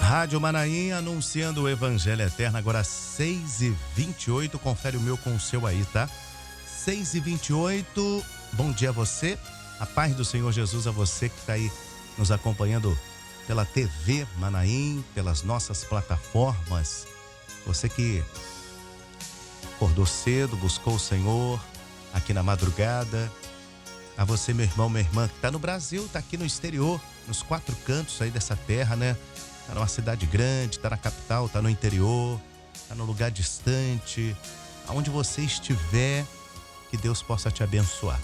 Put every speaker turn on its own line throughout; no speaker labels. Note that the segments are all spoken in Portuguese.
Rádio Manaim anunciando o Evangelho Eterno, agora 6h28. Confere o meu com o seu aí, tá? 6h28. Bom dia a você. A paz do Senhor Jesus a você que está aí nos acompanhando pela TV Manaim, pelas nossas plataformas. Você que acordou cedo, buscou o Senhor aqui na madrugada. A você, meu irmão, minha irmã, que está no Brasil, está aqui no exterior, nos quatro cantos aí dessa terra, né? Está numa cidade grande, está na capital, está no interior, está num lugar distante. Aonde você estiver, que Deus possa te abençoar.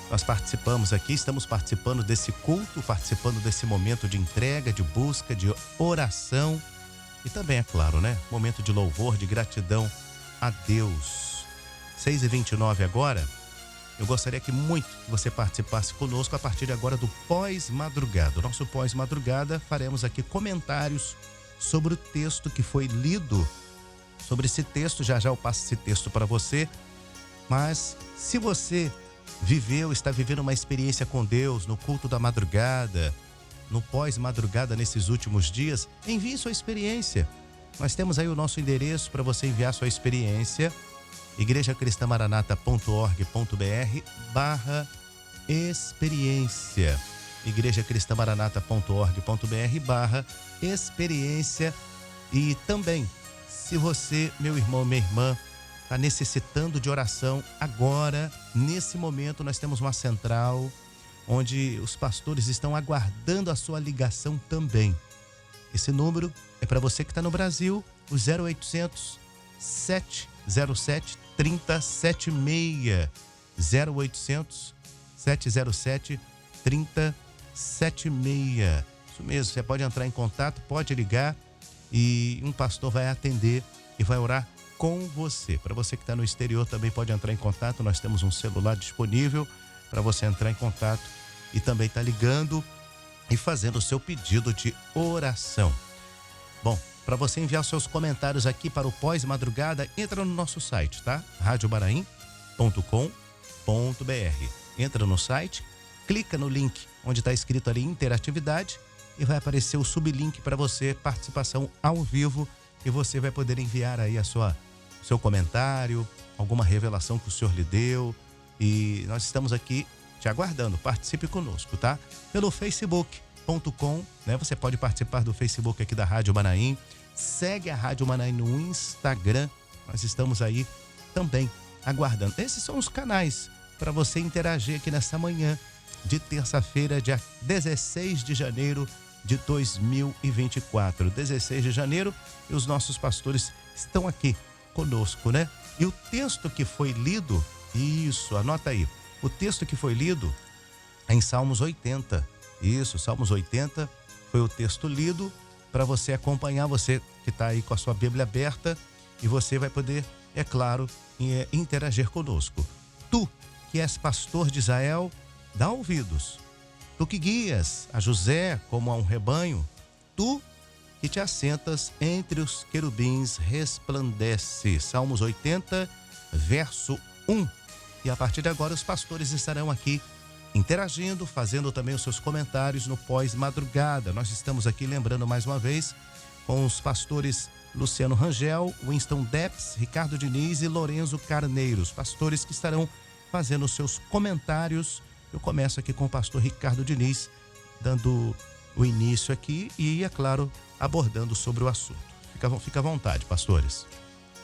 Nós participamos aqui, estamos participando desse culto, participando desse momento de entrega, de busca, de oração. E também, é claro, né? Momento de louvor, de gratidão a Deus. 6h29 agora. Eu gostaria que muito que você participasse conosco a partir de agora do pós-madrugada. O nosso pós-madrugada faremos aqui comentários sobre o texto que foi lido. Sobre esse texto, já eu passo esse texto para você. Mas se você está vivendo uma experiência com Deus no culto da madrugada, no pós-madrugada nesses últimos dias, envie sua experiência. Nós temos aí o nosso endereço para você enviar sua experiência. igrejacristamaranata.org.br/experiência. igrejacristamaranata.org.br/experiência. E também, se você, meu irmão, minha irmã, está necessitando de oração agora, nesse momento, nós temos uma central onde os pastores estão aguardando a sua ligação também. Esse número é para você que está no Brasil, o 0800 707 3076. 0800 707 3076. Isso mesmo, você pode entrar em contato, pode ligar e um pastor vai atender e vai orar com você. Para você que está no exterior também pode entrar em contato, nós temos um celular disponível para você entrar em contato e também tá ligando e fazendo o seu pedido de oração. Bom, para você enviar seus comentários aqui para o pós-madrugada, entra no nosso site, tá? radiomaraim.com.br. Entra no site, clica no link onde está escrito ali interatividade e vai aparecer o sublink para você, participação ao vivo, e você vai poder enviar aí o seu comentário, alguma revelação que o Senhor lhe deu, e nós estamos aqui te aguardando. Participe conosco, tá? Pelo facebook.com, né? Você pode participar do Facebook aqui da Rádio Manaim. Segue a Rádio Manaim no Instagram. Nós estamos aí também aguardando. Esses são os canais para você interagir aqui nessa manhã de terça-feira, dia 16 de janeiro de 2024. 16 de janeiro, e os nossos pastores estão aqui conosco, né? E o texto que foi lido, isso, anota aí. O texto que foi lido é em Salmos 80. Isso, Salmos 80 foi o texto lido para você acompanhar, você que está aí com a sua Bíblia aberta, e você vai poder, é claro, interagir conosco. Tu, que és pastor de Israel, dá ouvidos. Tu que guias a José como a um rebanho, tu que te assentas entre os querubins, resplandece. Salmos 80, verso 1. E a partir de agora os pastores estarão aqui interagindo, fazendo também os seus comentários no pós-madrugada. Nós estamos aqui, lembrando mais uma vez, com os pastores Luciano Rangel, Winston Depps, Ricardo Diniz e Lorenzo Carneiro, os pastores que estarão fazendo os seus comentários. Eu começo aqui com o pastor Ricardo Diniz, dando o início aqui e, é claro, abordando sobre o assunto. Fica à vontade, pastores.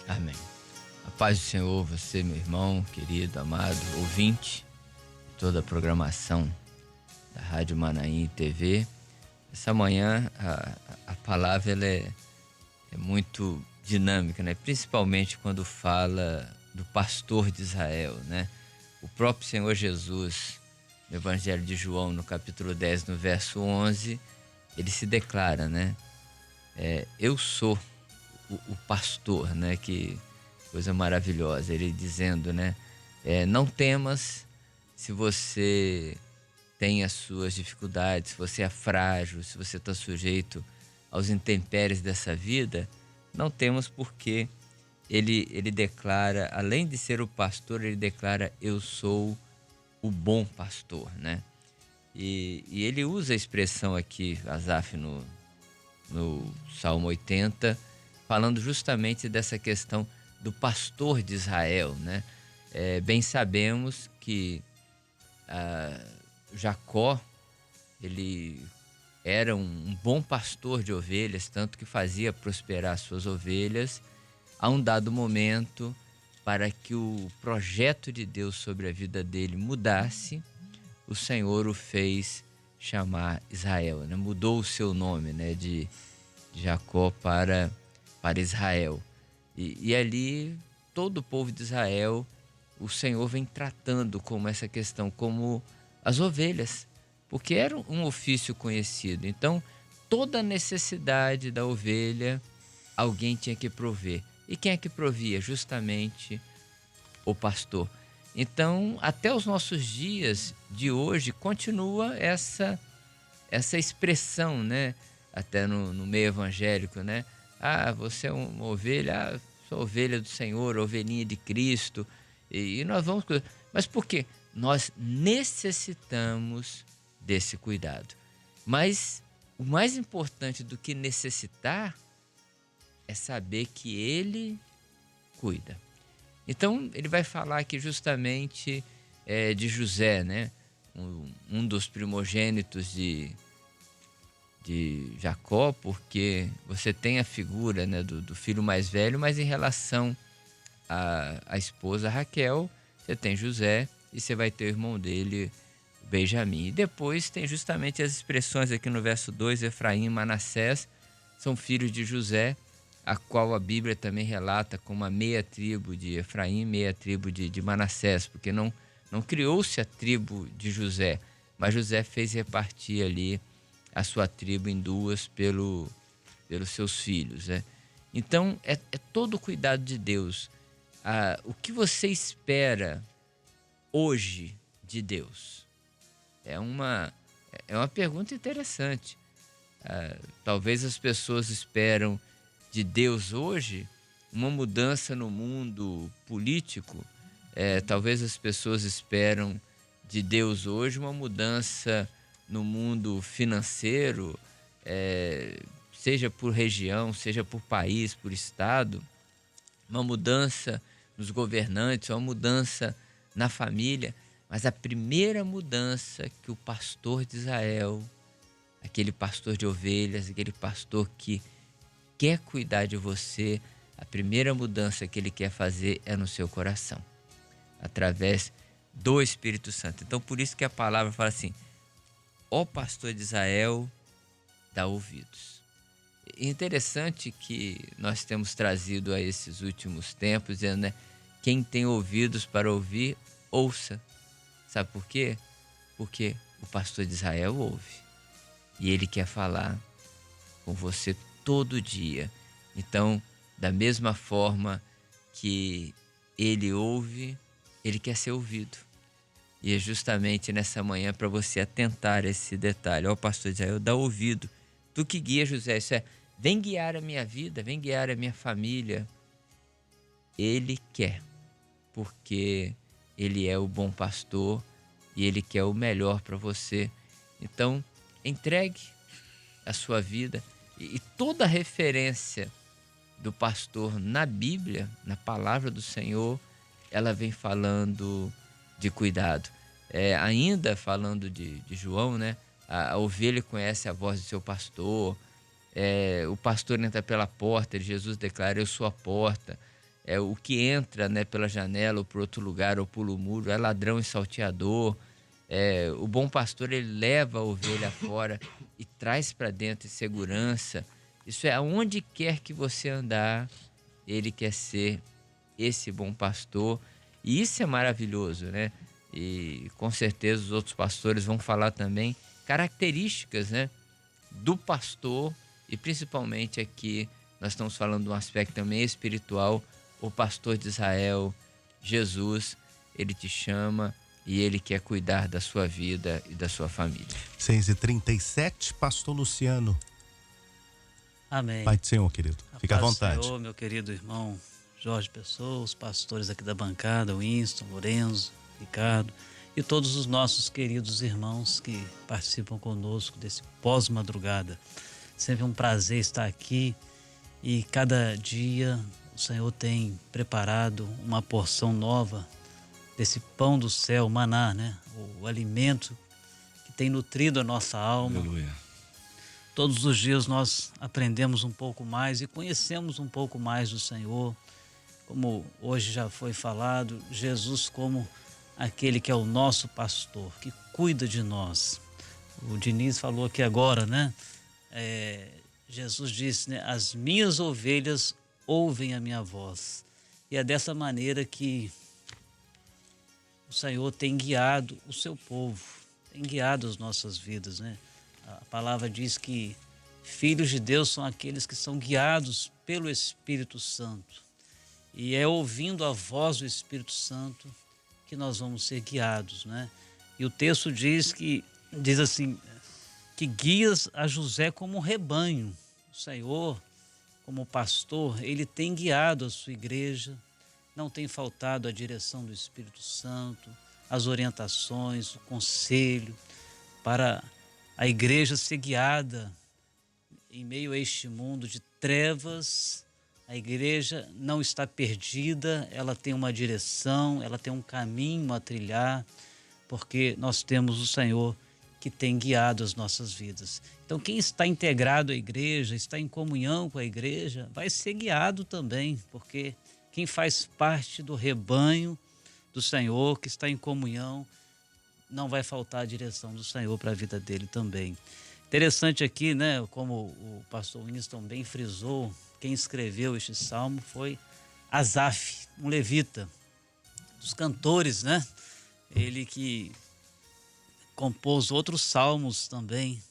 Amém. A paz do Senhor, você, meu irmão, querido, amado, ouvinte de toda a programação da Rádio Manaim TV. Essa manhã a palavra ela é muito dinâmica, né? Principalmente quando fala do pastor de Israel, né? O próprio Senhor Jesus, no Evangelho de João, no capítulo 10, no verso 11, ele se declara, né? Eu sou o pastor, né? Que coisa maravilhosa, ele dizendo, né? Não temas se você tem as suas dificuldades, se você é frágil, se você está sujeito aos intempéries dessa vida, não temas, porque ele declara, além de ser o pastor, ele declara: eu sou o bom pastor, né? E ele usa a expressão aqui, Asaf, no Salmo 80, falando justamente dessa questão do pastor de Israel, né? Bem sabemos que Jacó, ele era um bom pastor de ovelhas, tanto que fazia prosperar suas ovelhas, a um dado momento, para que o projeto de Deus sobre a vida dele mudasse, o Senhor o fez chamar Israel, né? Mudou o seu nome, né? de Jacó para Israel. E ali, todo o povo de Israel, o Senhor vem tratando como essa questão, como as ovelhas, porque era um ofício conhecido. Então, toda necessidade da ovelha, alguém tinha que prover. E quem é que provia? Justamente o pastor. Então, até os nossos dias de hoje, continua essa expressão, né? Até no meio evangélico, né? Ah, você é uma ovelha, sou ovelha do Senhor, ovelhinha de Cristo. E nós vamos... Mas por quê? Nós necessitamos desse cuidado. Mas o mais importante do que necessitar é saber que Ele cuida. Então, ele vai falar aqui justamente de José, né? Um dos primogênitos de Jacó, porque você tem a figura, né, do filho mais velho, mas em relação à esposa Raquel, você tem José e você vai ter o irmão dele, Benjamim. E depois tem justamente as expressões aqui no verso 2, Efraim e Manassés, são filhos de José, a qual a Bíblia também relata como a meia tribo de Efraim, meia tribo de Manassés, porque não criou-se a tribo de José, mas José fez repartir ali a sua tribo em duas pelos seus filhos, né? Então, é todo o cuidado de Deus. O que você espera hoje de Deus? É uma pergunta interessante. Talvez as pessoas esperam de Deus hoje uma mudança no mundo político. Talvez as pessoas esperam de Deus hoje uma mudança no mundo financeiro, seja por região, seja por país, por estado, uma mudança nos governantes, uma mudança na família. Mas a primeira mudança que o pastor de Israel, aquele pastor de ovelhas, aquele pastor que quer cuidar de você, a primeira mudança que ele quer fazer é no seu coração, através do Espírito Santo. Então, por isso que a palavra fala assim: ó pastor de Israel, dá ouvidos. É interessante que nós temos trazido a esses últimos tempos, dizendo, né, quem tem ouvidos para ouvir, ouça. Sabe por quê? Porque o pastor de Israel ouve. E ele quer falar com você todo dia. Então, da mesma forma que ele ouve, ele quer ser ouvido. E é justamente nessa manhã para você atentar a esse detalhe. Ó, pastor de Israel, dá ouvido. Tu que guia, José, isso vem guiar a minha vida, vem guiar a minha família. Ele quer, porque ele é o bom pastor e ele quer o melhor para você. Então, entregue a sua vida. E toda a referência do pastor na Bíblia, na palavra do Senhor, ela vem falando de cuidado. Ainda falando de João, né? A ovelha conhece a voz do seu pastor. O pastor entra pela porta, Jesus declara: eu sou a porta. O que entra, né, pela janela ou por outro lugar ou pula o muro é ladrão e salteador. O bom pastor, ele leva a ovelha fora e traz para dentro em segurança. Isso aonde quer que você andar, ele quer ser esse bom pastor. E isso é maravilhoso, né? E com certeza os outros pastores vão falar também características, né, do pastor. E principalmente aqui nós estamos falando de um aspecto também espiritual. O pastor de Israel, Jesus, ele te chama e ele quer cuidar da sua vida e da sua família.
6h37, pastor Luciano.
Amém.
Pai do Senhor, querido. Fica à vontade.
Senhor, meu querido irmão Jorge Pessoa, os pastores aqui da bancada, Winston, Lorenzo, Ricardo e todos os nossos queridos irmãos que participam conosco desse pós-madrugada. Sempre um prazer estar aqui e cada dia o Senhor tem preparado uma porção nova desse pão do céu, maná, né? O alimento que tem nutrido a nossa alma.
Aleluia.
Todos os dias nós aprendemos um pouco mais e conhecemos um pouco mais do Senhor. Como hoje já foi falado, Jesus como aquele que é o nosso pastor, que cuida de nós. O Diniz falou aqui agora, né? Jesus disse, né? As minhas ovelhas ouvem a minha voz. E é dessa maneira que o Senhor tem guiado o seu povo, tem guiado as nossas vidas, né? A palavra diz que filhos de Deus são aqueles que são guiados pelo Espírito Santo. E é ouvindo a voz do Espírito Santo que nós vamos ser guiados, né? E o texto diz assim, que guias a José como um rebanho. O Senhor, como pastor, ele tem guiado a sua igreja, não tem faltado a direção do Espírito Santo, as orientações, o conselho, para a igreja ser guiada em meio a este mundo de trevas. A igreja não está perdida, ela tem uma direção, ela tem um caminho a trilhar, porque nós temos o Senhor que tem guiado as nossas vidas. Então, quem está integrado à igreja, está em comunhão com a igreja, vai ser guiado também, porque quem faz parte do rebanho do Senhor, que está em comunhão, não vai faltar a direção do Senhor para a vida dele também. Interessante aqui, né, como o pastor Winston bem frisou, quem escreveu este salmo foi Asaf, um levita, dos cantores, né? Ele que compôs outros salmos também.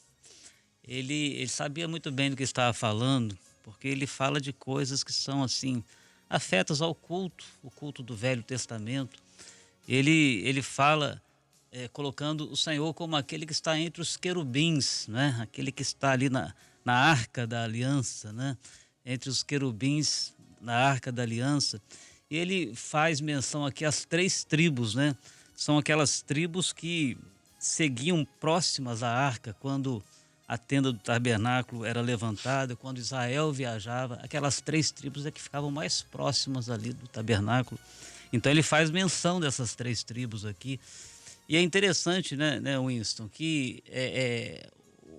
Ele sabia muito bem do que estava falando, porque ele fala de coisas que são assim, afetas ao culto, o culto do Velho Testamento. Ele fala colocando o Senhor como aquele que está entre os querubins, né? Aquele que está ali na arca da aliança, né? Entre os querubins na arca da aliança. E ele faz menção aqui às 3 tribos, né? São aquelas tribos que seguiam próximas à arca quando a tenda do tabernáculo era levantada, quando Israel viajava. Aquelas 3 tribos é que ficavam mais próximas ali do tabernáculo. Então ele faz menção dessas 3 tribos aqui. E é interessante, né, Winston, que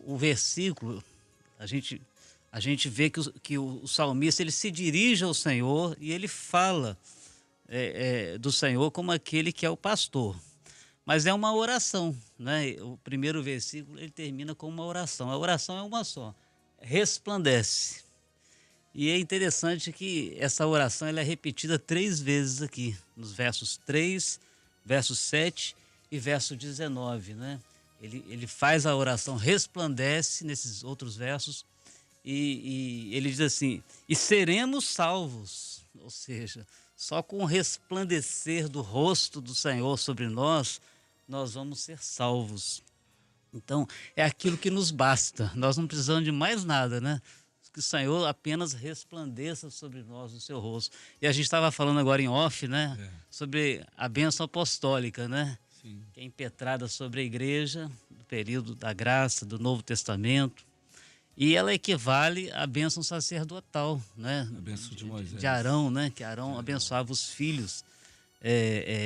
o versículo, a gente vê que o salmista ele se dirige ao Senhor e ele fala do Senhor como aquele que é o pastor. Mas é uma oração, né? O primeiro versículo ele termina com uma oração. A oração é uma só: resplandece. E é interessante que essa oração ela é repetida 3 vezes aqui, nos versos 3, verso 7 e verso 19, né? Ele faz a oração, resplandece nesses outros versos e ele diz assim: e seremos salvos. Ou seja, só com o resplandecer do rosto do Senhor sobre nós vamos ser salvos. Então, é aquilo que nos basta. Nós não precisamos de mais nada, né? Que o Senhor apenas resplandeça sobre nós o seu rosto. E a gente estava falando agora em off, né? Sobre a bênção apostólica, né?
Sim.
Que é impetrada sobre a igreja do período da graça, do Novo Testamento. E ela equivale à bênção sacerdotal, né?
A bênção de Moisés.
De Arão, né? Que Arão abençoava os filhos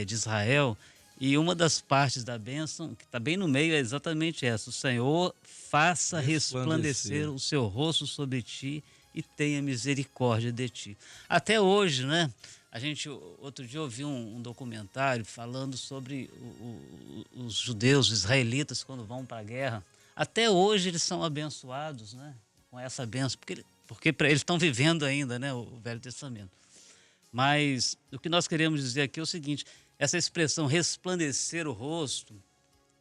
de Israel. E uma das partes da bênção, que está bem no meio, é exatamente essa: o Senhor faça resplandecer o seu rosto sobre ti e tenha misericórdia de ti. Até hoje, né? Outro dia eu vi um documentário falando sobre os judeus, os israelitas, quando vão para a guerra. Até hoje eles são abençoados, né? Com essa bênção, porque eles estão vivendo ainda, né? O Velho Testamento. Mas o que nós queremos dizer aqui é o seguinte: essa expressão resplandecer o rosto,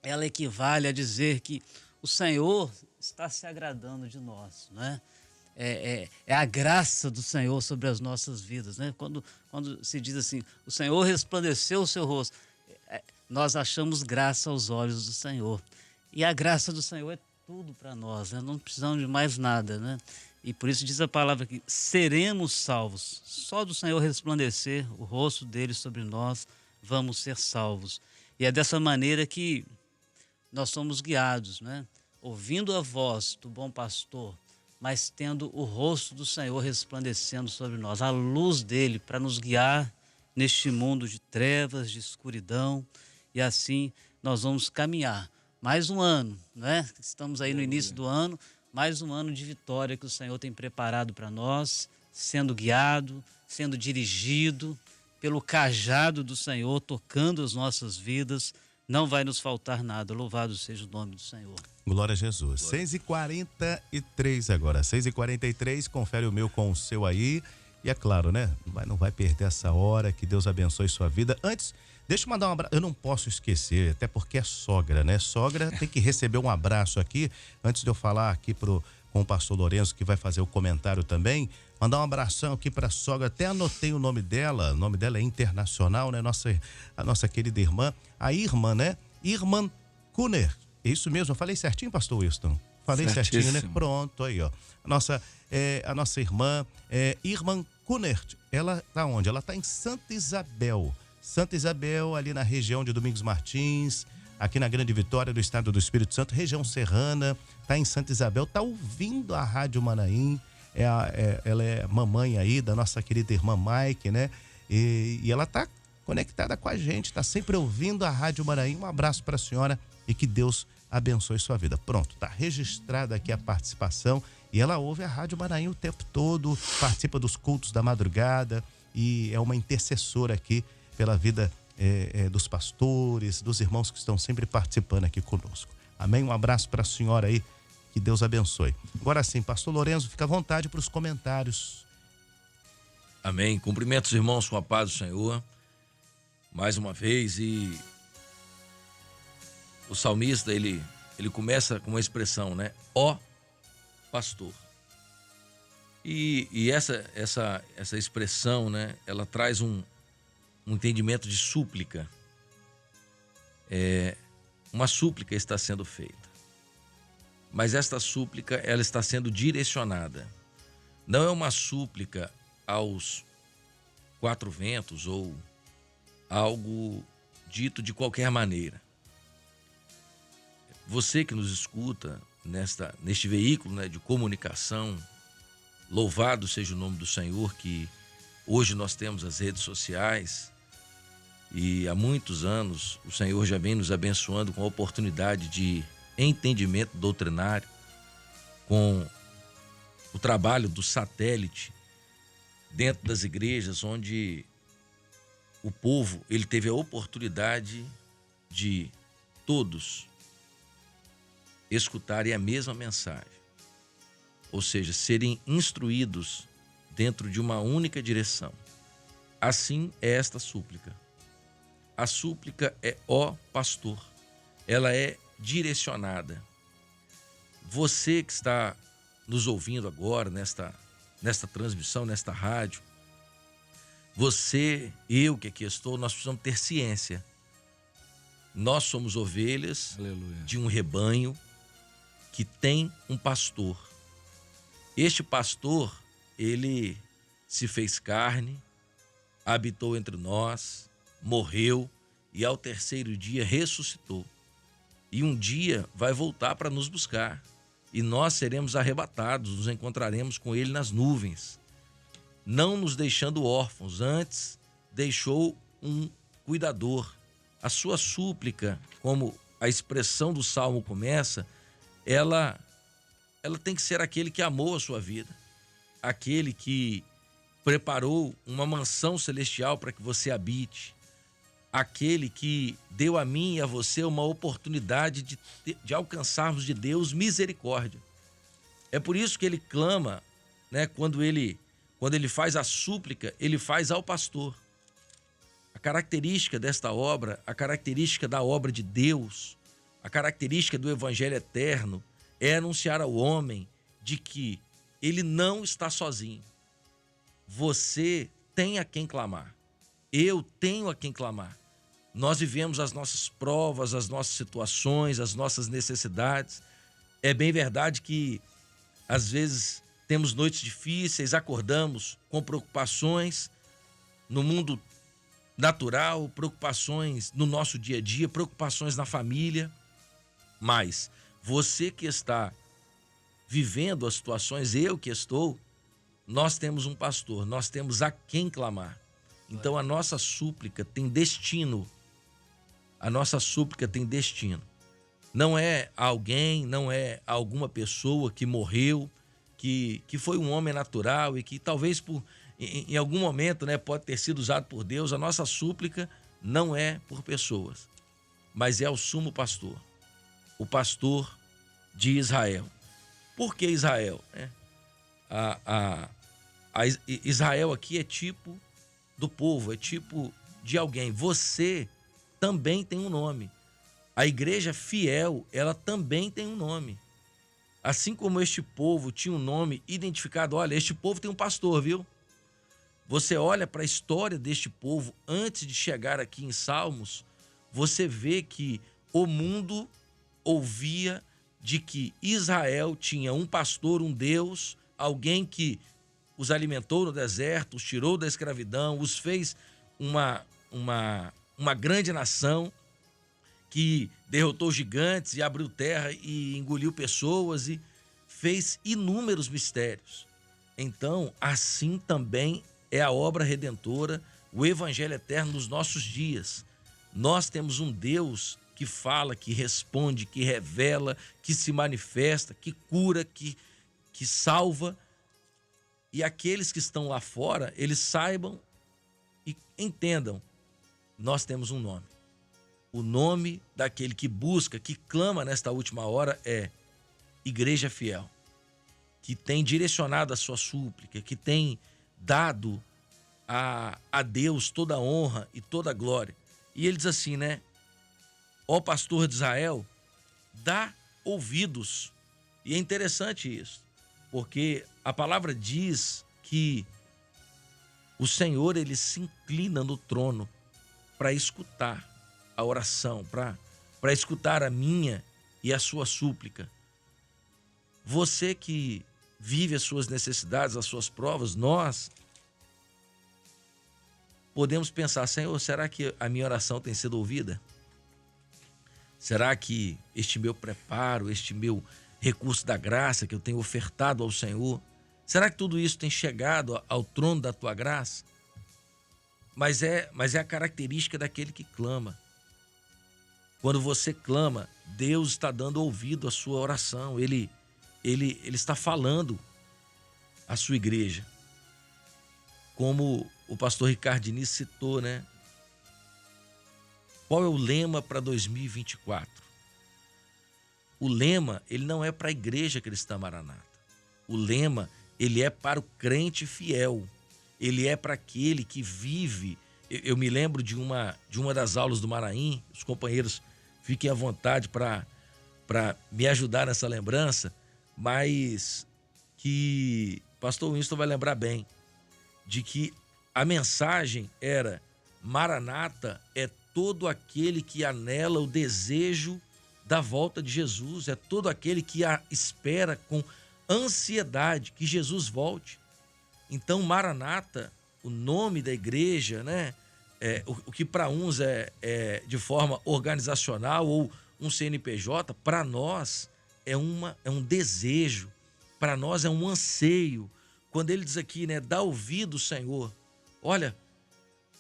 ela equivale a dizer que o Senhor está se agradando de nós, né? É a graça do Senhor sobre as nossas vidas, né? Quando se diz assim, o Senhor resplandeceu o seu rosto, nós achamos graça aos olhos do Senhor. E a graça do Senhor é tudo para nós, né? Não precisamos de mais nada, né? E por isso diz a palavra aqui: seremos salvos. Só do Senhor resplandecer o rosto dele sobre nós, vamos ser salvos. E é dessa maneira que nós somos guiados, né? Ouvindo a voz do bom pastor, mas tendo o rosto do Senhor resplandecendo sobre nós, a luz dele para nos guiar neste mundo de trevas, de escuridão, e assim nós vamos caminhar mais um ano, né? Estamos aí no início do ano, mais um ano de vitória que o Senhor tem preparado para nós, sendo guiado, sendo dirigido pelo cajado do Senhor, tocando as nossas vidas. Não vai nos faltar nada. Louvado seja o nome do Senhor.
Glória a Jesus. 6h43 agora. 6h43, confere o meu com o seu aí. E é claro, né? Não vai perder essa hora. Que Deus abençoe sua vida. Antes, deixa eu mandar um abraço. Eu não posso esquecer, até porque é sogra, né? Sogra tem que receber um abraço aqui. Antes de eu falar aqui com o pastor Lourenço, que vai fazer o comentário também. Mandar um abração aqui para a sogra. Até anotei o nome dela. O nome dela é internacional, né? A nossa querida irmã. A irmã, né? Irmã Kuner. É isso mesmo? Eu falei certinho, pastor Wilson? Falei certinho, né? Pronto, aí, ó. A nossa irmã, Irmã Kunert, ela tá onde? Ela tá em Santa Isabel. Santa Isabel, ali na região de Domingos Martins, aqui na Grande Vitória do Estado do Espírito Santo, região serrana, tá em Santa Isabel, tá ouvindo a Rádio Manaim. Ela é mamãe aí da nossa querida irmã Mike, né? E ela tá conectada com a gente, tá sempre ouvindo a Rádio Manaim. Um abraço para a senhora e que Deus abençoe sua vida. Pronto, tá registrada aqui a participação e ela ouve a Rádio Manaim o tempo todo, participa dos cultos da madrugada e é uma intercessora aqui pela vida dos pastores, dos irmãos que estão sempre participando aqui conosco. Amém? Um abraço para a senhora aí, que Deus abençoe. Agora sim, pastor Lourenço, fica à vontade para os comentários.
Amém. Cumprimento os irmãos com a paz do Senhor, mais uma vez, e o salmista, ele começa com uma expressão, né? Ó pastor. E essa expressão, né? Ela traz um entendimento de súplica. Uma súplica está sendo feita. Mas esta súplica, ela está sendo direcionada. Não é uma súplica aos quatro ventos ou algo dito de qualquer maneira. Você que nos escuta neste veículo, né, de comunicação, louvado seja o nome do Senhor, que hoje nós temos as redes sociais e há muitos anos o Senhor já vem nos abençoando com a oportunidade de entendimento doutrinário, com o trabalho do satélite dentro das igrejas, onde o povo ele teve a oportunidade de todos escutarem a mesma mensagem, ou seja, serem instruídos dentro de uma única direção. Assim é esta súplica. A súplica é ó pastor, ela é direcionada. Você que está nos ouvindo agora nesta transmissão, nesta rádio, você, eu que aqui estou, nós precisamos ter ciência. Nós somos ovelhas, aleluia, de um rebanho que tem um pastor. Este pastor, ele se fez carne, habitou entre nós, morreu e ao terceiro dia ressuscitou. E um dia vai voltar para nos buscar. E nós seremos arrebatados, nos encontraremos com ele nas nuvens. Não nos deixando órfãos, antes deixou um cuidador. A sua súplica, como a expressão do Salmo começa, ela tem que ser aquele que amou a sua vida. Aquele que preparou uma mansão celestial para que você habite. Aquele que deu a mim e a você uma oportunidade de alcançarmos de Deus misericórdia. É por isso que ele clama, né, quando ele faz a súplica, ele faz ao pastor. A característica desta obra, a característica da obra de Deus, a característica do evangelho eterno é anunciar ao homem de que ele não está sozinho. Você tem a quem clamar. Eu tenho a quem clamar. Nós vivemos as nossas provas, as nossas situações, as nossas necessidades. É bem verdade que, às vezes, temos noites difíceis, acordamos com preocupações no mundo natural, preocupações no nosso dia a dia, preocupações na família. Mas você que está vivendo as situações, eu que estou, nós temos um pastor, nós temos a quem clamar. Então a nossa súplica tem destino. A nossa súplica tem destino. Não é alguém, não é alguma pessoa que morreu, que foi um homem natural e que talvez em algum momento, né, pode ter sido usado por Deus. A nossa súplica não é por pessoas, mas é o sumo pastor, o pastor de Israel. Por que Israel? Israel aqui é tipo do povo, é tipo de alguém. Você também tem um nome. A igreja fiel, ela também tem um nome. Assim como este povo tinha um nome identificado, olha, este povo tem um pastor, viu? Você olha para a história deste povo antes de chegar aqui em Salmos, você vê que o mundo ouvia de que Israel tinha um pastor, um Deus, alguém que os alimentou no deserto, os tirou da escravidão, os fez uma grande nação que derrotou gigantes e abriu terra e engoliu pessoas e fez inúmeros mistérios. Então, assim também é a obra redentora, o evangelho eterno nos nossos dias. Nós temos um Deus que fala, que responde, que revela, que se manifesta, que cura, que salva. E aqueles que estão lá fora, eles saibam e entendam, nós temos um nome. O nome daquele que busca, que clama nesta última hora é Igreja Fiel, que tem direcionado a sua súplica, que tem dado a Deus toda a honra e toda a glória. E ele diz assim, né? Ó pastor de Israel, dá ouvidos. E é interessante isso, porque a palavra diz que o Senhor, ele se inclina no trono para escutar a oração, para escutar a minha e a sua súplica. Você que vive as suas necessidades, as suas provas, nós podemos pensar, Senhor, será que a minha oração tem sido ouvida? Será que este meu preparo, este meu recurso da graça que eu tenho ofertado ao Senhor, será que tudo isso tem chegado ao trono da tua graça? Mas é a característica daquele que clama. Quando você clama, Deus está dando ouvido à sua oração. Ele está falando à sua igreja. Como o pastor Ricardo Diniz citou, né? Qual é o lema para 2024? O lema, ele não é para a Igreja Cristã Maranata. O lema, ele é para o crente fiel. Ele é para aquele que vive. Eu me lembro de uma das aulas do Maranhão, os companheiros fiquem à vontade para me ajudar nessa lembrança, mas que o pastor Winston vai lembrar bem, de que a mensagem era: Maranata é todo aquele que anela o desejo da volta de Jesus, é todo aquele que espera com ansiedade que Jesus volte. Então, Maranata, o nome da igreja, né? O que para uns é de forma organizacional ou um CNPJ, para nós é um desejo, para nós é um anseio. Quando ele diz aqui, né, dá ouvido, Senhor, olha,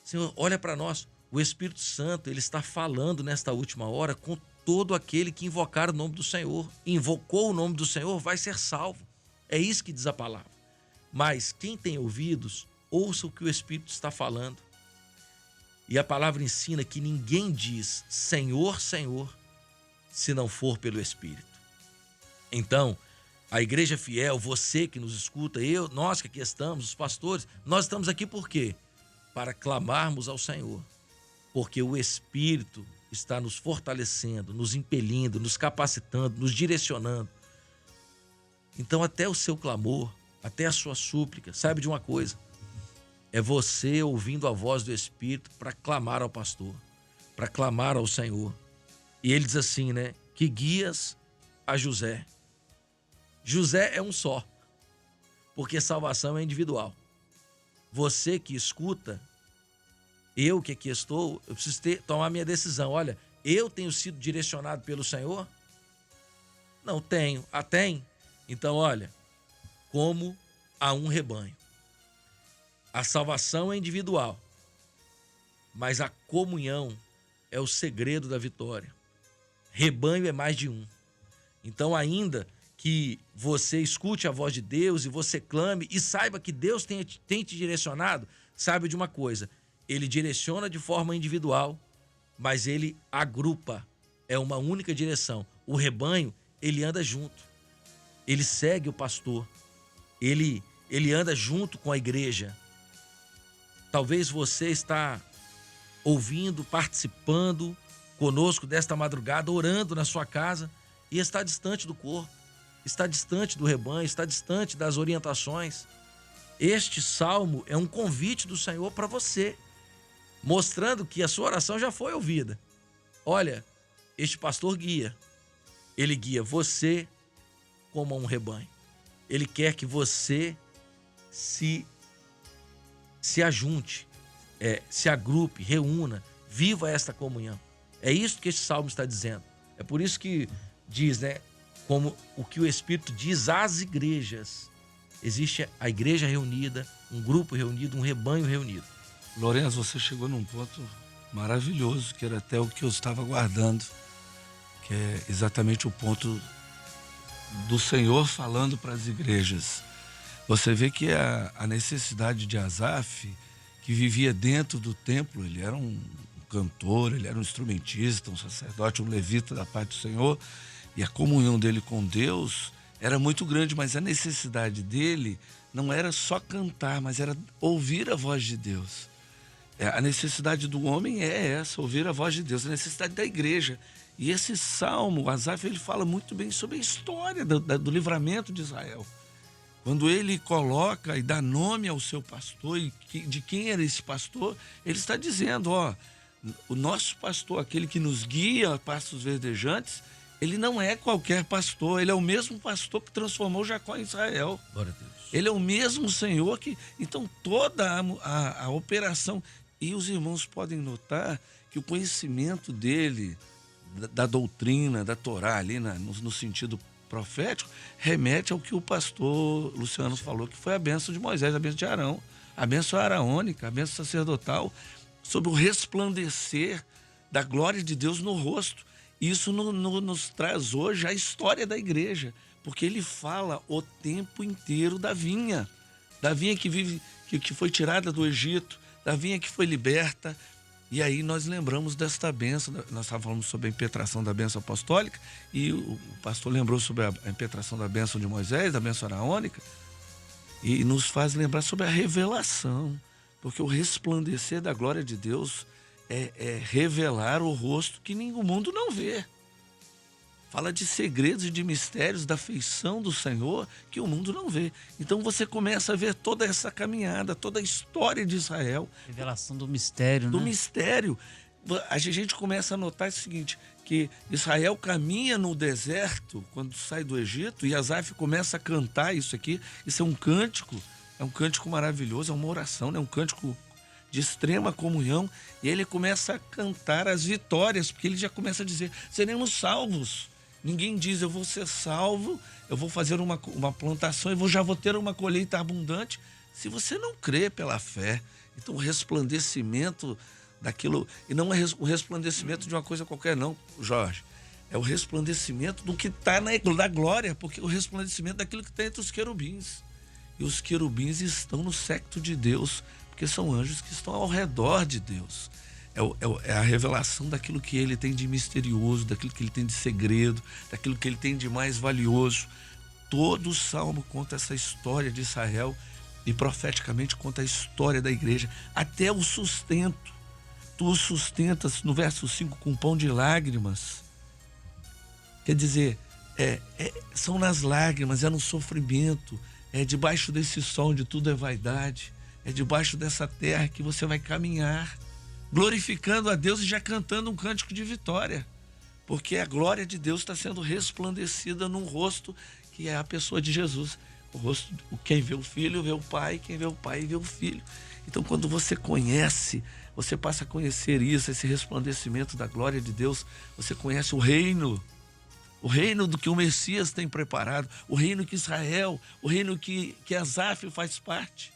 Senhor, olha para nós, o Espírito Santo, ele está falando nesta última hora com todo aquele que invocar o nome do Senhor. Invocou o nome do Senhor, vai ser salvo. É isso que diz a palavra. Mas quem tem ouvidos, ouça o que o Espírito está falando. E a palavra ensina que ninguém diz Senhor, Senhor, se não for pelo Espírito. Então, a igreja fiel, você que nos escuta, nós que aqui estamos, os pastores, nós estamos aqui por quê? Para clamarmos ao Senhor. Porque o Espírito está nos fortalecendo, nos impelindo, nos capacitando, nos direcionando. Então, até o seu clamor, até a sua súplica, saiba de uma coisa: é você ouvindo a voz do Espírito para clamar ao pastor, para clamar ao Senhor. E ele diz assim, né? Que guias a José. José é um só, porque salvação é individual. Você que escuta, eu que aqui estou, eu preciso tomar minha decisão. Olha, eu tenho sido direcionado pelo Senhor? Não tenho. Tem? Então, olha, como há um rebanho. A salvação é individual, mas a comunhão é o segredo da vitória. Rebanho é mais de um. Então, ainda que você escute a voz de Deus e você clame e saiba que Deus tem te direcionado, saiba de uma coisa, ele direciona de forma individual, mas ele agrupa, é uma única direção. O rebanho, ele anda junto, ele segue o pastor, ele anda junto com a igreja. Talvez você está ouvindo, participando conosco desta madrugada, orando na sua casa e está distante do corpo, está distante do rebanho, está distante das orientações. Este salmo é um convite do Senhor para você, mostrando que a sua oração já foi ouvida. Olha, este pastor guia. Ele guia você como um rebanho. Ele quer que você se ajunte, se agrupe, reúna, viva esta comunhão. É isso que este salmo está dizendo. É por isso que diz, né, como o que o Espírito diz às igrejas. Existe a igreja reunida, um grupo reunido, um rebanho reunido.
Lourenço, você chegou num ponto maravilhoso, que era até o que eu estava guardando, que é exatamente o ponto do Senhor falando para as igrejas. Você vê que a necessidade de Asaf, que vivia dentro do templo, ele era um cantor, ele era um instrumentista, um sacerdote, um levita da parte do Senhor, e a comunhão dele com Deus era muito grande, mas a necessidade dele não era só cantar, mas era ouvir a voz de Deus. A necessidade do homem é essa, ouvir a voz de Deus, a necessidade da igreja. E esse salmo, o Asaf, ele fala muito bem sobre a história do livramento de Israel. Quando ele coloca e dá nome ao seu pastor, e de quem era esse pastor, ele está dizendo, o nosso pastor, aquele que nos guia a pastos verdejantes, ele não é qualquer pastor, ele é o mesmo pastor que transformou Jacó em Israel.
Glória a Deus.
Ele é o mesmo Senhor que... Então, toda a operação... E os irmãos podem notar que o conhecimento dele, da doutrina, da Torá, ali no sentido profético, remete ao que o pastor Luciano falou, que foi a bênção de Moisés, a bênção de Arão, a bênção araônica, a bênção sacerdotal, sobre o resplandecer da glória de Deus no rosto. Isso nos traz hoje a história da igreja, porque ele fala o tempo inteiro da vinha que vive, que foi tirada do Egito, da vinha que foi liberta. E aí nós lembramos desta bênção. Nós estávamos falando sobre a impetração da bênção apostólica, e o pastor lembrou sobre a impetração da bênção de Moisés, da bênção araônica, e nos faz lembrar sobre a revelação, porque o resplandecer da glória de Deus é revelar o rosto que o mundo não vê. Fala de segredos e de mistérios da feição do Senhor que o mundo não vê. Então você começa a ver toda essa caminhada, toda a história de Israel.
Revelação do mistério,
do
né?
mistério. A gente começa a notar o seguinte, que Israel caminha no deserto quando sai do Egito, e Asaf começa a cantar isso aqui. Isso é um cântico maravilhoso, é uma oração, é um cântico de extrema comunhão. E ele começa a cantar as vitórias, porque ele já começa a dizer, seremos salvos. Ninguém diz, eu vou ser salvo, eu vou fazer uma plantação e já vou ter uma colheita abundante, se você não crê pela fé. Então o resplandecimento daquilo, e não é o resplandecimento de uma coisa qualquer não, Jorge, é o resplandecimento do que está na glória, porque o resplandecimento daquilo que está entre os querubins. E os querubins estão no séquito de Deus, porque são anjos que estão ao redor de Deus. É a revelação daquilo que ele tem de misterioso, daquilo que ele tem de segredo, daquilo que ele tem de mais valioso. Todo o salmo conta essa história de Israel e profeticamente conta a história da igreja, até o sustento. Tu o sustentas, no verso 5, com pão de lágrimas. Quer dizer, são nas lágrimas, é no sofrimento, é debaixo desse sol onde tudo é vaidade, é debaixo dessa terra que você vai caminhar, glorificando a Deus e já cantando um cântico de vitória, porque a glória de Deus está sendo resplandecida num rosto que é a pessoa de Jesus. O rosto, quem vê o filho vê o pai, quem vê o pai vê o filho. Então, quando você conhece, você passa a conhecer isso, esse resplandecimento da glória de Deus, você conhece o reino O reino do que o Messias tem preparado, o reino que Israel, o reino que Asaf faz parte.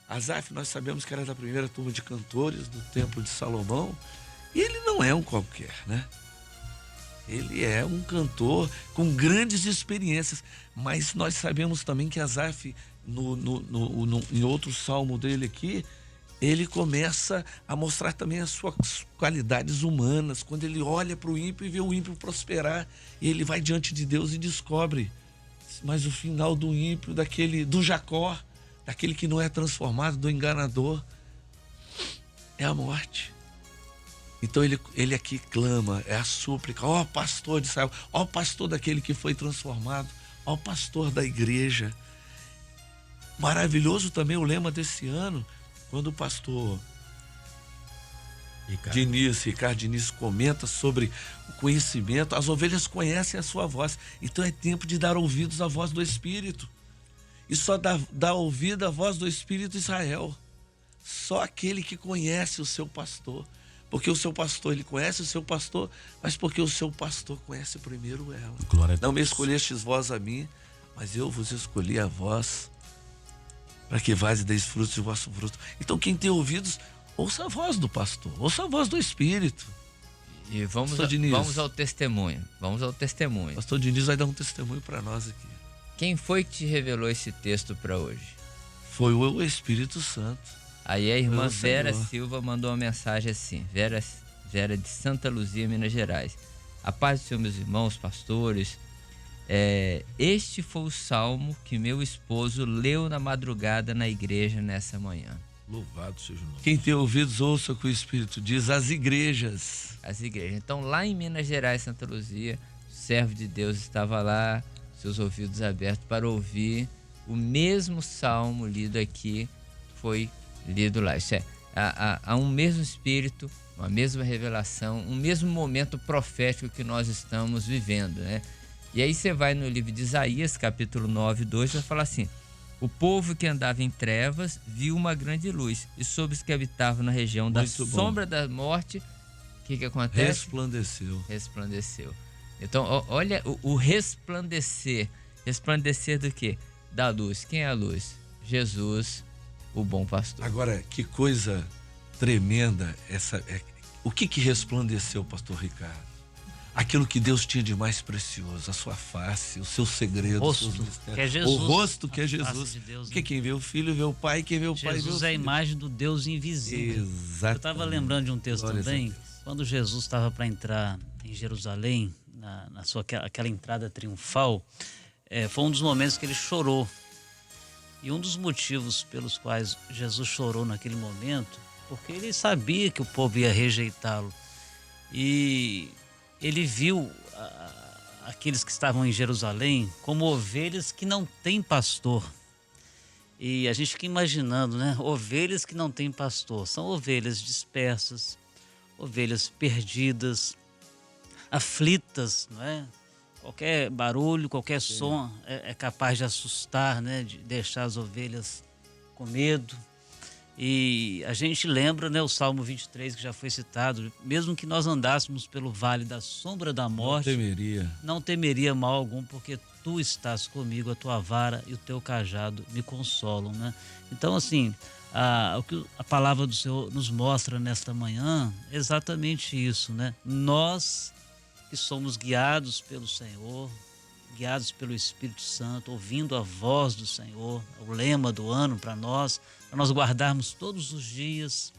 Asaf, nós sabemos que era da primeira turma de cantores do Templo de Salomão, e ele não é um qualquer, né? Ele é um cantor com grandes experiências, mas nós sabemos também que Asaf, em outro salmo dele aqui, ele começa a mostrar também as suas qualidades humanas, quando ele olha para o ímpio e vê o ímpio prosperar, e ele vai diante de Deus e descobre, mas o final do ímpio, do Jacó, daquele que não é transformado, do enganador, é a morte. Então ele aqui clama, é a súplica, ó pastor de Israel, ó pastor daquele que foi transformado, ó pastor da igreja. Maravilhoso também o lema desse ano, quando o pastor Ricardo Diniz comenta sobre o conhecimento, as ovelhas conhecem a sua voz, então é tempo de dar ouvidos à voz do Espírito. E só dá ouvido à voz do Espírito Israel, só aquele que conhece o seu pastor. Porque o seu pastor, ele conhece o seu pastor, mas porque o seu pastor conhece primeiro ela.
Glória a Deus.
Não me escolhestes vós a mim, mas eu vos escolhi a vós, para que vades e deis frutos de vosso fruto. Então quem tem ouvidos, ouça a voz do pastor, ouça a voz do Espírito.
E vamos ao testemunho. Vamos ao testemunho.
Pastor Diniz vai dar um testemunho para nós aqui.
Quem foi que te revelou esse texto para hoje?
Foi o Espírito Santo.
Aí a irmã Vera Silva mandou uma mensagem assim, Vera de Santa Luzia, Minas Gerais. A paz do Senhor, meus irmãos, pastores. Este foi o salmo que meu esposo leu na madrugada na igreja nessa manhã.
Louvado seja o nome.
Quem tem ouvidos, ouça o que o Espírito diz, as igrejas.
As igrejas. Então, lá em Minas Gerais, Santa Luzia, o servo de Deus estava lá, seus ouvidos abertos para ouvir o mesmo salmo lido aqui, foi lido lá. Isso há um mesmo espírito, uma mesma revelação, um mesmo momento profético que nós estamos vivendo, né? E aí você vai no livro de Isaías, capítulo 9, 2, vai falar assim: o povo que andava em trevas viu uma grande luz, e sobre os que habitavam na região da sombra da morte, o que acontece? Resplandeceu. Então, olha o resplandecer. Resplandecer do quê? Da luz. Quem é a luz? Jesus, o bom pastor.
Agora, que coisa tremenda o que resplandeceu, pastor Ricardo? Aquilo que Deus tinha de mais precioso, a sua face, o seu segredo,
o rosto, que é Jesus,
o rosto que é Jesus.
De Deus,
porque quem vê o Filho vê o Pai, quem vê o Pai vê o Filho.
Jesus é a imagem do Deus invisível.
Exatamente.
Eu estava lembrando de um texto também, quando Jesus estava para entrar em Jerusalém, aquela entrada triunfal, foi um dos momentos que ele chorou. E um dos motivos pelos quais Jesus chorou naquele momento, porque ele sabia que o povo ia rejeitá-lo. E ele viu aqueles que estavam em Jerusalém como ovelhas que não têm pastor. E a gente fica imaginando, né? Ovelhas que não têm pastor. São ovelhas dispersas, ovelhas perdidas, aflitas, não é? Qualquer barulho, qualquer som é capaz de assustar, né? De deixar as ovelhas com medo. E a gente lembra, né, o Salmo 23, que já foi citado: mesmo que nós andássemos pelo vale da sombra da morte, não temeria mal algum, porque tu estás comigo, a tua vara e o teu cajado me consolam, né? Então, assim, o que a palavra do Senhor nos mostra nesta manhã é exatamente isso, né? Nós que somos guiados pelo Senhor, guiados pelo Espírito Santo, ouvindo a voz do Senhor, o lema do ano para nós guardarmos todos os dias,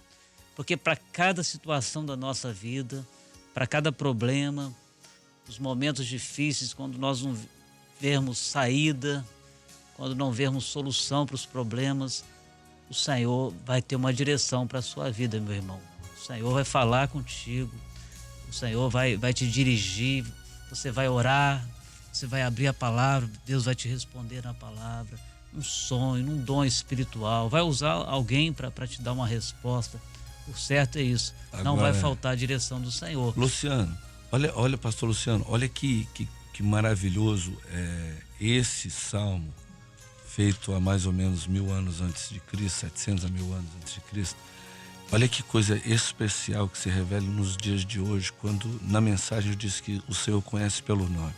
porque para cada situação da nossa vida, para cada problema, os momentos difíceis, quando nós não vermos saída, quando não vermos solução para os problemas, o Senhor vai ter uma direção para a sua vida, meu irmão. O Senhor vai falar contigo, o Senhor vai te dirigir, você vai orar, você vai abrir a palavra, Deus vai te responder na palavra, um sonho, um dom espiritual, vai usar alguém para te dar uma resposta. O certo é isso. Agora, não vai faltar a direção do Senhor.
Luciano, olha, pastor Luciano, olha que maravilhoso esse salmo, feito há mais ou menos 1000 anos antes de Cristo, 700 a 1000 anos antes de Cristo. Olha que coisa especial que se revela nos dias de hoje, quando na mensagem diz que o Senhor conhece pelo nome.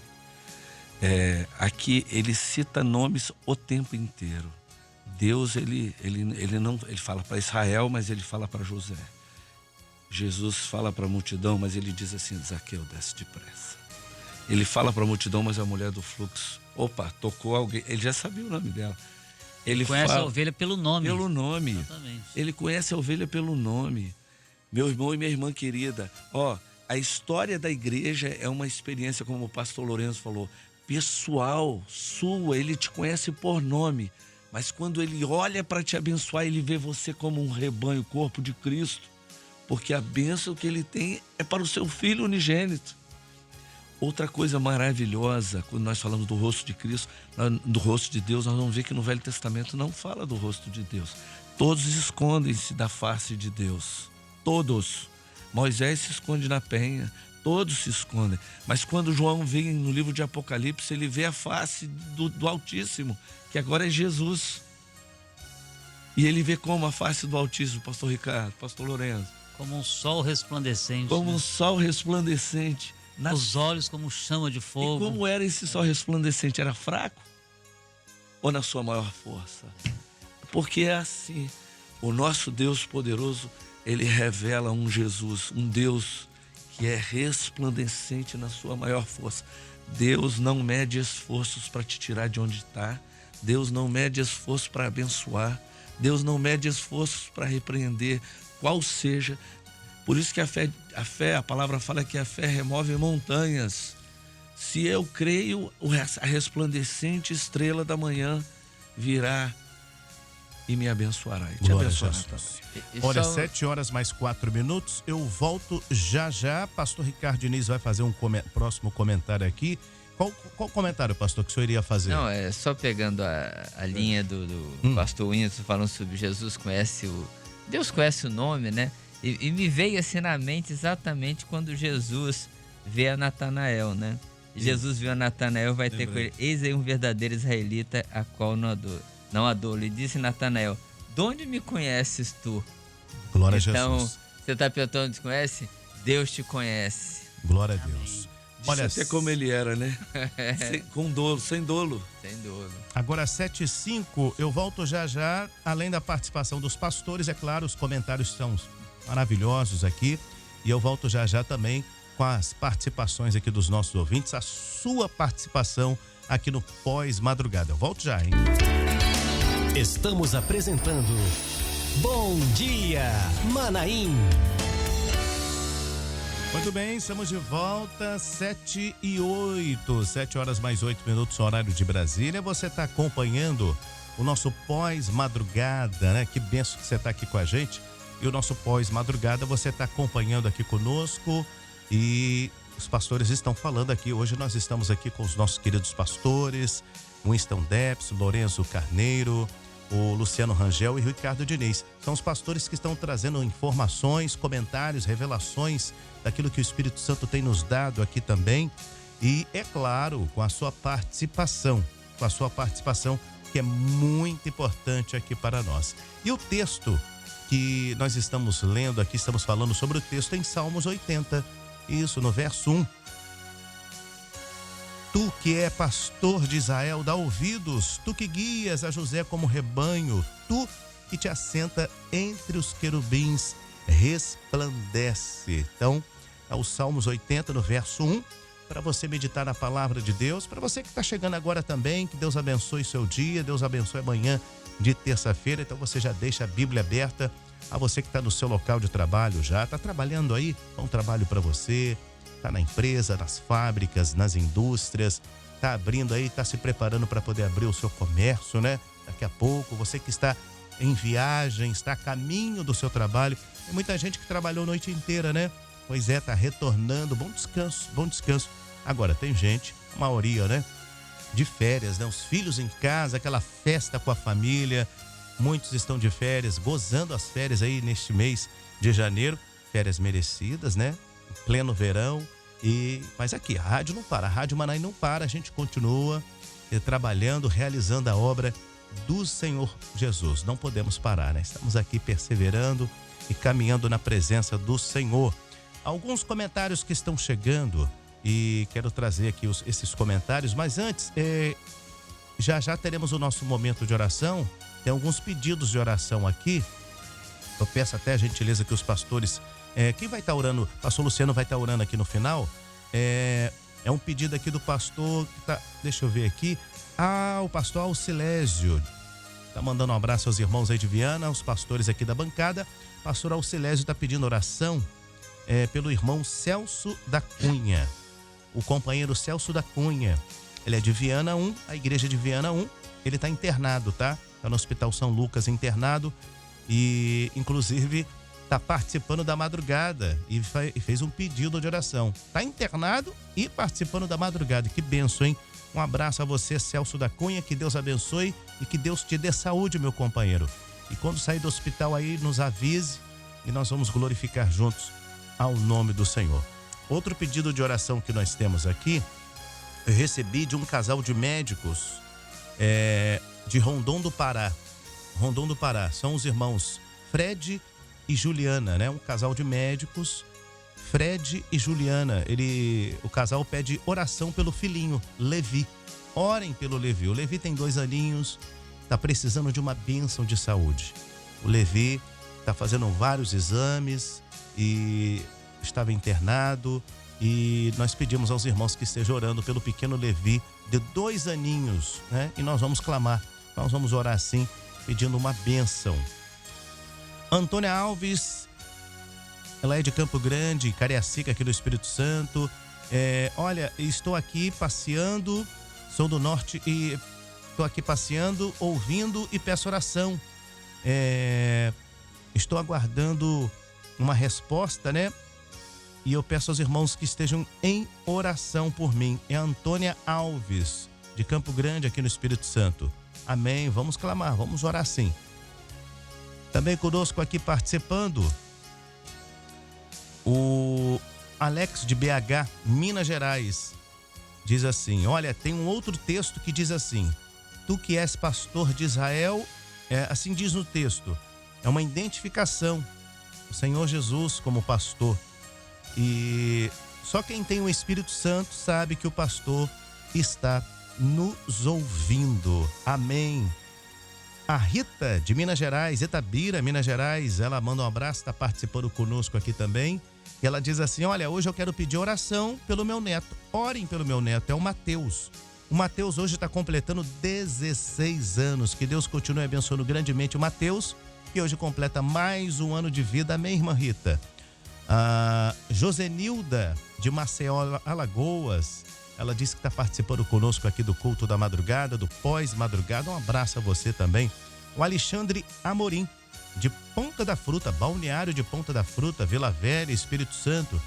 Aqui ele cita nomes o tempo inteiro. Deus, ele fala para Israel, mas ele fala para José. Jesus fala para a multidão, mas ele diz assim: Zaqueu, desce depressa. Ele fala para a multidão, mas a mulher do fluxo, tocou alguém, ele já sabia o nome dela. Ele
conhece a ovelha pelo nome.
Pelo nome.
Exatamente.
Ele conhece a ovelha pelo nome. Meu irmão e minha irmã querida, a história da igreja é uma experiência, como o pastor Lourenço falou, pessoal, sua. Ele te conhece por nome, mas quando ele olha para te abençoar, ele vê você como um rebanho, corpo de Cristo, porque a bênção que ele tem é para o seu Filho unigênito. Outra coisa maravilhosa, quando nós falamos do rosto de Cristo, do rosto de Deus, nós vamos ver que no Velho Testamento não fala do rosto de Deus. Todos escondem-se da face de Deus. Todos. Moisés se esconde na penha. Todos se escondem. Mas quando João vem no livro de Apocalipse, ele vê a face do Altíssimo, que agora é Jesus. E ele vê como a face do Altíssimo, pastor Ricardo, pastor Lourenço.
Como um sol resplandecente.
Como um sol resplandecente.
Os olhos como chama de fogo.
E como era esse sol resplandecente? Era fraco? Ou na sua maior força? Porque é assim. O nosso Deus poderoso, ele revela um Jesus, um Deus que é resplandecente na sua maior força. Deus não mede esforços para te tirar de onde está. Deus não mede esforços para abençoar. Deus não mede esforços para repreender, qual seja. Por isso que a palavra fala que a fé remove montanhas. Se eu creio, a resplandecente estrela da manhã virá e me abençoará. E te abençoará também.
Olha, 7h mais 4 minutos. Eu volto já já. Pastor Ricardo Diniz vai fazer um próximo comentário aqui. Qual comentário, pastor, que o senhor iria fazer?
Não, é só pegando a linha do pastor Whindersson falando sobre Jesus Deus conhece o nome, né? E me veio assim na mente exatamente quando Jesus vê a Natanael, né? Jesus viu a Natanael, vai ter com ele: eis aí um verdadeiro israelita, a qual não adoro. E disse Natanael: de onde me conheces tu?
Glória a Jesus.
Então, você está perguntando, te conhece? Deus te conhece.
Glória a Deus.
Olha, até como ele era, né? Com dolo, sem dolo.
Sem dolo.
Agora 7h05, eu volto já já, além da participação dos pastores, é claro, os comentários são maravilhosos aqui, e eu volto já já também com as participações aqui dos nossos ouvintes, a sua participação aqui no Pós-Madrugada. Eu volto já, hein?
Estamos apresentando Bom Dia Manaim.
Muito bem, estamos de volta, 7h08, 7h mais 8 minutos, horário de Brasília. Você está acompanhando o nosso Pós-Madrugada, né? Que benção que você está aqui com a gente. E o nosso Pós-Madrugada você está acompanhando aqui conosco, e os pastores estão falando aqui. Hoje nós estamos aqui com os nossos queridos pastores, Winston Depps, Lourenço Carneiro, o Luciano Rangel e o Ricardo Diniz. São os pastores que estão trazendo informações, comentários, revelações daquilo que o Espírito Santo tem nos dado aqui também. E, é claro, com a sua participação, que é muito importante aqui para nós. E o texto que nós estamos lendo aqui, estamos falando sobre o texto em Salmos 80, isso, no verso 1. Tu que é pastor de Israel, dá ouvidos, tu que guias a José como rebanho, tu que te assenta entre os querubins, resplandece. Então, é o Salmos 80, no verso 1, para você meditar na palavra de Deus. Para você que está chegando agora também, que Deus abençoe seu dia, Deus abençoe amanhã de terça-feira. Então você já deixa a Bíblia aberta. A você que está no seu local de trabalho já, está trabalhando aí, um trabalho para você, está na empresa, nas fábricas, nas indústrias, está abrindo aí, está se preparando para poder abrir o seu comércio, né? Daqui a pouco, você que está em viagem, está a caminho do seu trabalho. Tem muita gente que trabalhou a noite inteira, né? Pois é, está retornando, bom descanso, bom descanso. Agora, tem gente, a maioria, né? De férias, né? Os filhos em casa, aquela festa com a família. Muitos estão de férias, gozando as férias aí neste mês de janeiro. Férias merecidas, né? Em pleno verão. Mas aqui, a rádio não para, a Rádio Manaim não para. A gente continua trabalhando, realizando a obra do Senhor Jesus. Não podemos parar, né? Estamos aqui perseverando e caminhando na presença do Senhor. Alguns comentários que estão chegando e quero trazer aqui esses comentários, mas antes, já teremos o nosso momento de oração. Tem alguns pedidos de oração aqui. Eu peço até a gentileza que os pastores, quem vai estar orando, pastor Luciano vai estar orando aqui no final. É um pedido aqui do pastor que tá, deixa eu ver aqui. O pastor Alcilésio tá mandando um abraço aos irmãos aí de Viana, aos pastores aqui da bancada. Pastor Alcilésio está pedindo oração pelo irmão Celso da Cunha, o companheiro Celso da Cunha. Ele é de Viana 1, a igreja de Viana 1. Ele está internado, tá? Está no Hospital São Lucas internado e, inclusive, está participando da madrugada e fez um pedido de oração. Está internado e participando da madrugada. Que benção, hein? Um abraço a você, Celso da Cunha. Que Deus abençoe e que Deus te dê saúde, meu companheiro. E quando sair do hospital aí, nos avise e nós vamos glorificar juntos ao nome do Senhor. Outro pedido de oração que nós temos aqui, eu recebi de um casal de médicos de Rondon do Pará. Rondon do Pará. São os irmãos Fred e Juliana, né? Um casal de médicos, Fred e Juliana. O casal pede oração pelo filhinho, Levi. Orem pelo Levi. O Levi tem 2 aninhos, está precisando de uma bênção de saúde. O Levi está fazendo vários exames e estava internado. E nós pedimos aos irmãos que estejam orando pelo pequeno Levi, de 2 aninhos, né? E nós vamos clamar, nós vamos orar assim, pedindo uma bênção. Antônia Alves, ela é de Campo Grande, Cariacica, aqui do Espírito Santo. Olha, estou aqui passeando, sou do norte e estou aqui passeando, ouvindo e peço oração. Estou aguardando uma resposta, né? E eu peço aos irmãos que estejam em oração por mim. É a Antônia Alves, de Campo Grande, aqui no Espírito Santo. Amém. Vamos clamar, vamos orar sim. Também conosco aqui participando, o Alex de BH, Minas Gerais. Diz assim, olha, tem um outro texto que diz assim: tu que és pastor de Israel, assim diz no texto, é uma identificação, o Senhor Jesus como pastor. E só quem tem o Espírito Santo sabe que o pastor está nos ouvindo. Amém. A Rita de Minas Gerais, Itabira, Minas Gerais, ela manda um abraço, está participando conosco aqui também. E ela diz assim, olha, hoje eu quero pedir oração pelo meu neto. Orem pelo meu neto, é o Mateus. O Mateus hoje está completando 16 anos. Que Deus continue abençoando grandemente o Mateus, que hoje completa mais um ano de vida. Amém, irmã Rita? A Josenilda de Maceió, Alagoas, ela disse que está participando conosco aqui do culto da madrugada, do pós-madrugada. Um abraço a você também. O Alexandre Amorim, de Ponta da Fruta, Balneário de Ponta da Fruta, Vila Velha, Espírito Santo.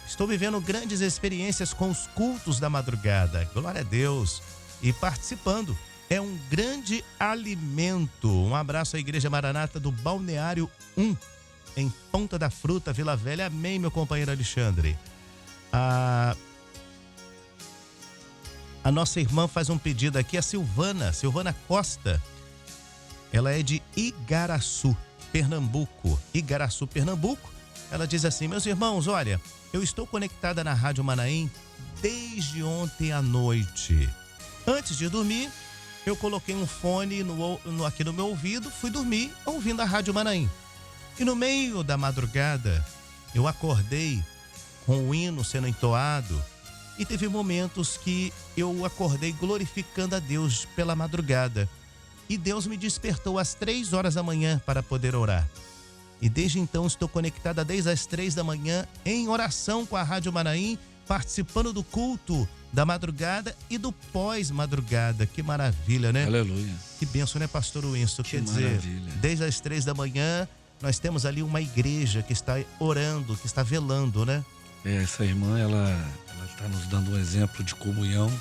Estou vivendo grandes experiências com os cultos da madrugada. Glória a Deus. E participando. É um grande alimento. Um abraço à Igreja Maranata do Balneário 1. Em Ponta da Fruta, Vila Velha. Amém, meu companheiro Alexandre. A nossa irmã faz um pedido aqui, a Silvana Costa. Ela é de Igaraçu, Pernambuco. Igaraçu, Pernambuco. Ela diz assim, meus irmãos, olha, eu estou conectada na Rádio Manaim desde ontem à noite. Antes de dormir, eu coloquei um fone aqui no meu ouvido, fui dormir ouvindo a Rádio Manaim. E no meio da madrugada, eu acordei com o hino sendo entoado e teve momentos que eu acordei glorificando a Deus pela madrugada. E Deus me despertou às 3 horas da manhã para poder orar. E desde então estou conectada desde as 3 da manhã em oração com a Rádio Manaim, participando do culto da madrugada e do pós-madrugada. Que maravilha, né?
Aleluia.
Que bênção, né, pastor Winston?
Que
Quer dizer,
maravilha.
desde as 3 da manhã, nós temos ali uma igreja que está orando, que está velando, né?
Essa irmã, ela está nos dando um exemplo de comunhão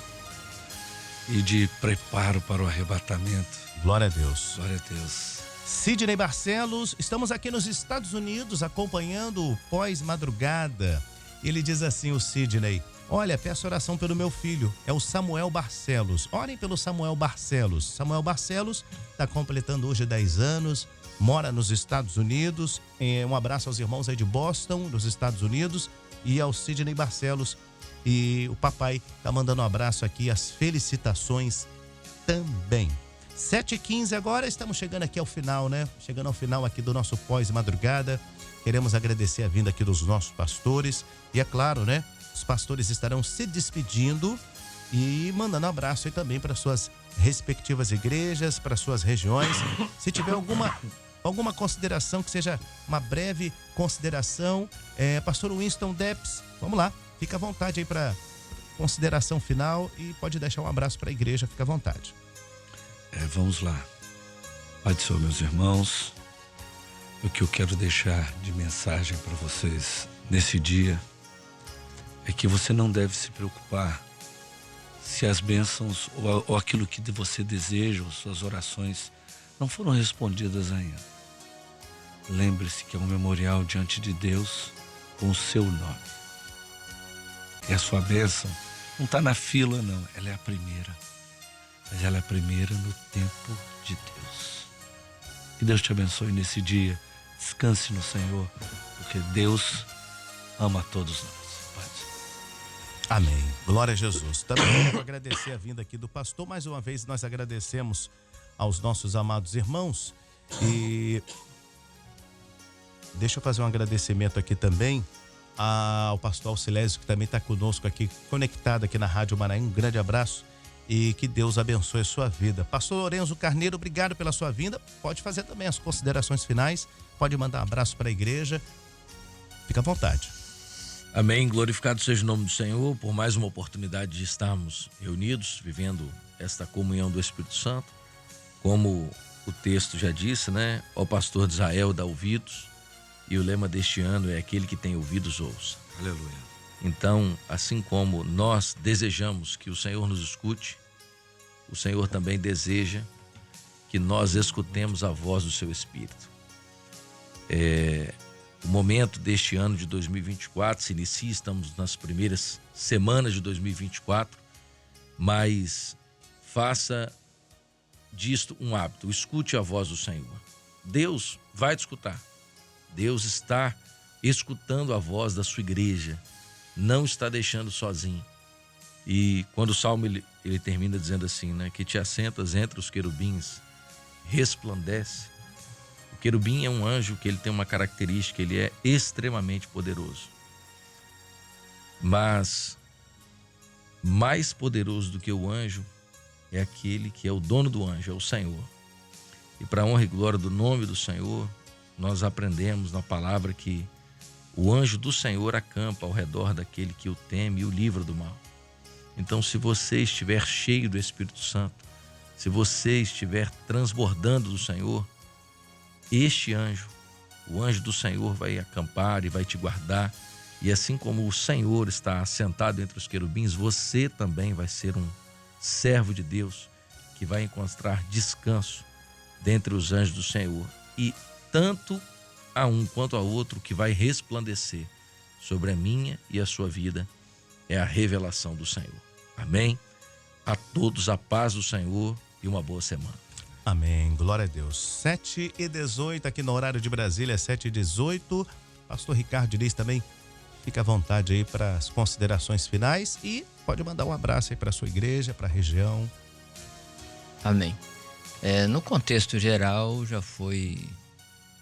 e de preparo para o arrebatamento.
Glória a Deus.
Glória a Deus.
Sidney Barcelos, estamos aqui nos Estados Unidos acompanhando o pós-madrugada. Ele diz assim, o Sidney, olha, peço oração pelo meu filho, é o Samuel Barcelos. Orem pelo Samuel Barcelos. Samuel Barcelos está completando hoje 10 anos, mora nos Estados Unidos. Um abraço aos irmãos aí de Boston, nos Estados Unidos, e ao Sidney Barcelos. E o papai tá mandando um abraço aqui, as felicitações também. 7h15 agora, estamos chegando aqui ao final, né? Chegando ao final aqui do nosso pós-madrugada. Queremos agradecer a vinda aqui dos nossos pastores. E é claro, né? Os pastores estarão se despedindo e mandando um abraço aí também para suas respectivas igrejas, para suas regiões. Se tiver alguma consideração, que seja uma breve consideração. Pastor Winston Depps, vamos lá. Fica à vontade aí para consideração final e pode deixar um abraço para a igreja, fica à vontade.
Vamos lá. Pai do Senhor, meus irmãos, o que eu quero deixar de mensagem para vocês nesse dia é que você não deve se preocupar se as bênçãos ou aquilo que você deseja, ou suas orações não foram respondidas ainda. Lembre-se que é um memorial diante de Deus com o seu nome. E a sua bênção não está na fila, não. Ela é a primeira. Mas ela é a primeira no tempo de Deus. Que Deus te abençoe nesse dia. Descanse no Senhor, porque Deus ama todos nós.
Amém. Glória a Jesus. Também quero agradecer a vinda aqui do pastor. Mais uma vez nós agradecemos aos nossos amados irmãos. E deixa eu fazer um agradecimento aqui também ao pastor Alcilésio, que também está conosco aqui, conectado aqui na Rádio Manaim. Um grande abraço e que Deus abençoe a sua vida. Pastor Lorenzo Carneiro, obrigado pela sua vinda. Pode fazer também as considerações finais, pode mandar um abraço para a igreja. Fica à vontade.
Amém, glorificado seja o nome do Senhor por mais uma oportunidade de estarmos reunidos, vivendo esta comunhão do Espírito Santo. Como o texto já disse, né? Ó pastor de Israel, dá ouvidos. E o lema deste ano é: aquele que tem ouvidos, ouça.
Aleluia.
Então, assim como nós desejamos que o Senhor nos escute, o Senhor também deseja que nós escutemos a voz do seu Espírito. O momento deste ano de 2024 se inicia, estamos nas primeiras semanas de 2024, mas faça disto um hábito, escute a voz do Senhor. Deus vai te escutar, Deus está escutando a voz da sua igreja, não está deixando sozinho. E quando o Salmo ele termina dizendo assim, né, que te assentas entre os querubins, resplandece. O querubim é um anjo que ele tem uma característica, ele é extremamente poderoso. Mas mais poderoso do que o anjo é aquele que é o dono do anjo, é o Senhor. E para a honra e glória do nome do Senhor, nós aprendemos na palavra que o anjo do Senhor acampa ao redor daquele que o teme e o livra do mal. Então, se você estiver cheio do Espírito Santo, se você estiver transbordando do Senhor, este anjo, o anjo do Senhor, vai acampar e vai te guardar. E assim como o Senhor está assentado entre os querubins, você também vai ser um servo de Deus que vai encontrar descanso dentre os anjos do Senhor. E tanto a um quanto ao outro que vai resplandecer sobre a minha e a sua vida é a revelação do Senhor. Amém? A todos a paz do Senhor e uma boa semana.
Amém, glória a Deus. 7h18 aqui no horário de Brasília, 7h18. Pastor Ricardo Diniz também fica à vontade aí para as considerações finais e pode mandar um abraço aí para a sua igreja, para a região.
Amém. No contexto geral já foi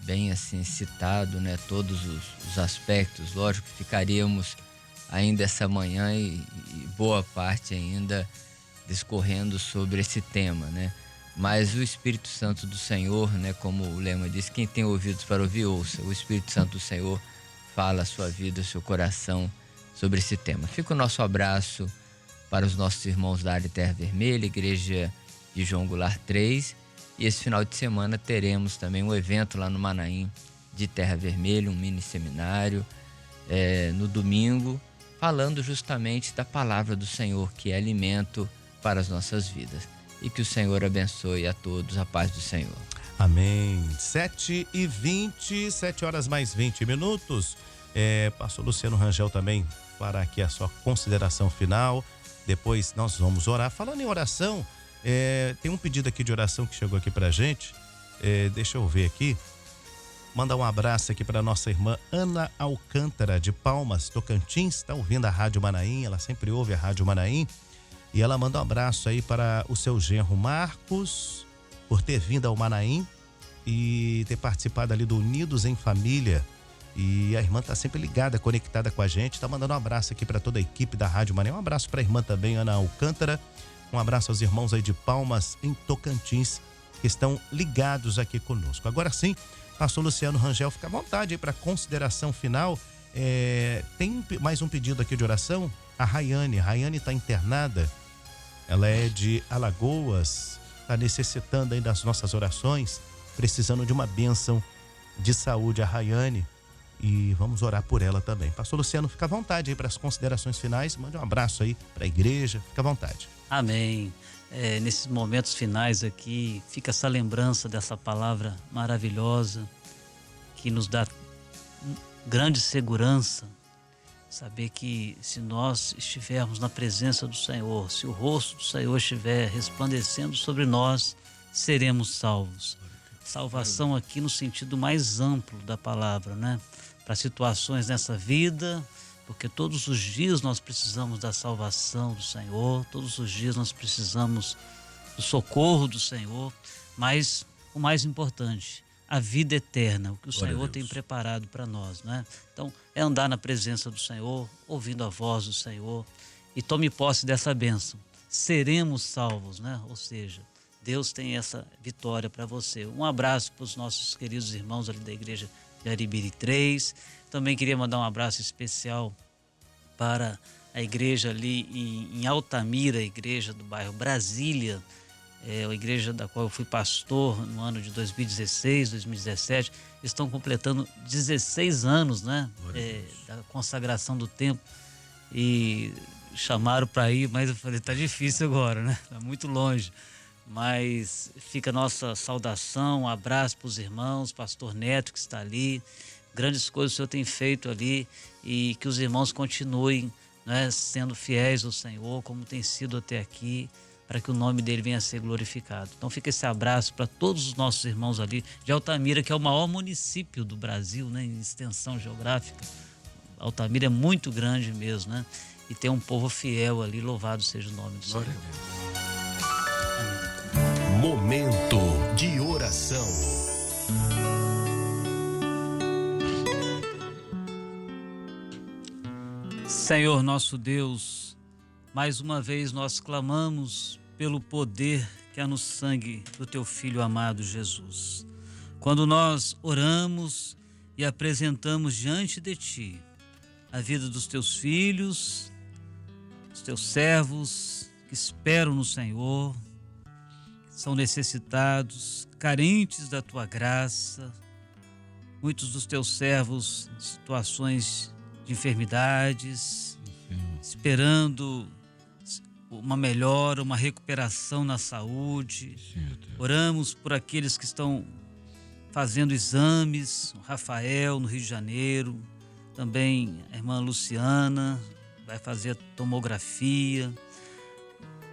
bem assim citado, né, todos os aspectos. Lógico que ficaríamos ainda essa manhã e boa parte ainda discorrendo sobre esse tema, né? Mas o Espírito Santo do Senhor, né, como o lema diz, quem tem ouvidos para ouvir, ouça. O Espírito Santo do Senhor fala a sua vida, o seu coração sobre esse tema. Fica o nosso abraço para os nossos irmãos da área Terra Vermelha, Igreja de João Goulart 3. E esse final de semana teremos também um evento lá no Manaim de Terra Vermelha, um mini seminário, no domingo, falando justamente da palavra do Senhor, que é alimento para as nossas vidas. E que o Senhor abençoe a todos, a paz do Senhor.
Amém. 7h20, 7h mais 20 minutos. Pastor Luciano Rangel também fará aqui a sua consideração final. Depois nós vamos orar. Falando em oração, tem um pedido aqui de oração que chegou aqui pra gente. Deixa eu ver aqui. Mandar um abraço aqui para nossa irmã Ana Alcântara, de Palmas, Tocantins. Está ouvindo a Rádio Manaim, ela sempre ouve a Rádio Manaim. E ela manda um abraço aí para o seu genro Marcos, por ter vindo ao Manaim e ter participado ali do Unidos em Família. E a irmã está sempre ligada, conectada com a gente. Está mandando um abraço aqui para toda a equipe da Rádio Manaim. Um abraço para a irmã também, Ana Alcântara. Um abraço aos irmãos aí de Palmas, em Tocantins, que estão ligados aqui conosco. Agora sim, pastor Luciano Rangel, fica à vontade aí para consideração final. Tem mais um pedido aqui de oração. A Rayane está internada. Ela é de Alagoas, está necessitando aí das nossas orações, precisando de uma bênção de saúde, a Rayane. E vamos orar por ela também. Pastor Luciano, fica à vontade aí para as considerações finais. Mande um abraço aí para a igreja. Fica à vontade.
Amém. Nesses momentos finais aqui, fica essa lembrança dessa palavra maravilhosa que nos dá grande segurança. Saber que se nós estivermos na presença do Senhor, se o rosto do Senhor estiver resplandecendo sobre nós, seremos salvos. Salvação aqui no sentido mais amplo da palavra, né? Para situações nessa vida, porque todos os dias nós precisamos da salvação do Senhor, todos os dias nós precisamos do socorro do Senhor, mas o mais importante, a vida eterna, o que o Senhor tem preparado para nós, né? Então, é andar na presença do Senhor, ouvindo a voz do Senhor, e tome posse dessa bênção. Seremos salvos, né? Ou seja, Deus tem essa vitória para você. Um abraço para os nossos queridos irmãos ali da igreja de Aribiri 3. Também queria mandar um abraço especial para a igreja ali em Altamira, a igreja do bairro Brasília, a igreja da qual eu fui pastor no ano de 2016, 2017. Estão completando 16 anos, né? Da consagração do templo. E chamaram para ir, mas eu falei, tá difícil agora, né? Tá muito longe. Mas fica a nossa saudação, um abraço para os irmãos, pastor Neto que está ali. Grandes coisas o Senhor tem feito ali e que os irmãos continuem, né, sendo fiéis ao Senhor, como tem sido até aqui, para que o nome dele venha a ser glorificado. Então fica esse abraço para todos os nossos irmãos ali de Altamira, que é o maior município do Brasil, né, em extensão geográfica. Altamira é muito grande mesmo, né? E tem um povo fiel ali, louvado seja o nome do Senhor.
Momento de oração.
Senhor nosso Deus, mais uma vez nós clamamos pelo poder que há no sangue do teu Filho amado Jesus. Quando nós oramos e apresentamos diante de ti a vida dos teus filhos, dos teus servos que esperam no Senhor, são necessitados, carentes da tua graça, muitos dos teus servos em situações de enfermidades, esperando uma melhora, uma recuperação na saúde. Oramos por aqueles que estão fazendo exames, o Rafael no Rio de Janeiro, também a irmã Luciana vai fazer a tomografia.